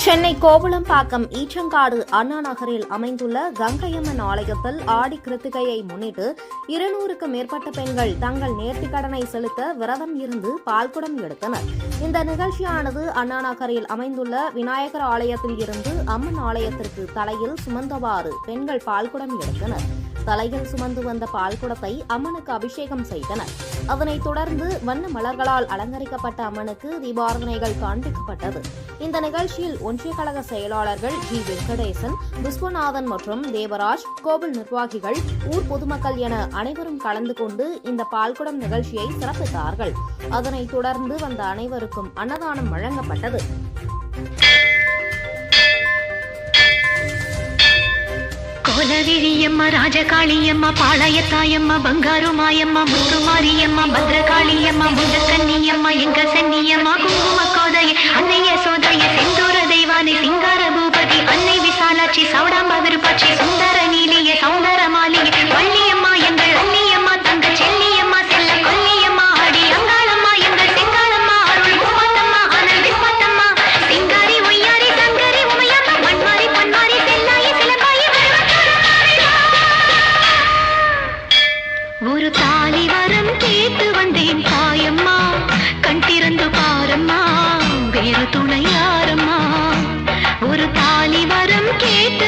சென்னை கோவளம்பாக்கம் ஈச்சங்காடு அண்ணா நகரில் அமைந்துள்ள கங்கையம்மன் ஆலயத்தில் ஆடி கிருத்திகையை முன்னிட்டு 200க்கும் மேற்பட்ட பெண்கள் தங்கள் நேர்த்திக்கடனை செலுத்த விரதம் இருந்து பால்குடம் எடுத்தனர். இந்த நிகழ்ச்சியானது அண்ணா நகரில் அமைந்துள்ள விநாயகர் ஆலயத்தில் இருந்து அம்மன் ஆலயத்திற்கு தலையில் சுமந்தவாறு பெண்கள் பால்குடம் எடுத்தனர். தலையில் சுமந்து வந்த பால்குடத்தை அம்மனுக்கு அபிஷேகம் செய்தனர். அதனைத் தொடர்ந்து வண்ண மலர்களால் அலங்கரிக்கப்பட்ட அம்மனுக்கு தீபாராதனைகள் காண்பிக்கப்பட்டது. இந்த நிகழ்ச்சியில் ஒன்றிய கழக செயலாளர்கள் ஜி. வெங்கடேசன், விஸ்வநாதன் மற்றும் தேவராஜ், கோவில் நிர்வாகிகள், ஊர் பொதுமக்கள் என அனைவரும் கலந்து கொண்டு இந்த பால்குடம் நிகழ்ச்சியை சிறப்பித்தார்கள். அதனைத் தொடர்ந்து வந்த அனைவருக்கும் அன்னதானம் வழங்கப்பட்டது. கோலவிழியம்மா, ராஜகாளியம்மா, பாளையத்தாயம்மா, பங்காரு மாயம்மா, முத்துமாரியம்மா, பத்ரகாளியம்மா, முண்டக்கன்னியம்மா, எங்க சென்னியம்மா, குங்கும கோதைய அன்னைய சோதைய செந்தூர தெய்வானை சிங்கார பூபதி அன்னை விசாலாட்சி சௌடாம்பா விருப்பாட்சி சுந்தர நீலிய சௌந்தர மாளிகை வள்ளியம்மா எங்கள் அன்னியம்மா தங்க செல்லியம்மா செல்ல கொல்லியம்மா அடி அங்காளம்மா எங்கள் செங்காளம்மா அருள் முப்பாத்தம்மா அனல் விப்பாத்தம்மா சிங்காரி ஒய்யாரி சங்கரி உமையம்மா மண்மாரி பொன்மாரி செல்லாயி சிலம்பாயி ஒரு தாலி வரம் கேட்டு வந்தேன் தாயம்மா, கண் திறந்து பாரம்மா, வேறு துணை யாரம்மா. ஒரு தாலி வரம் கேட்டு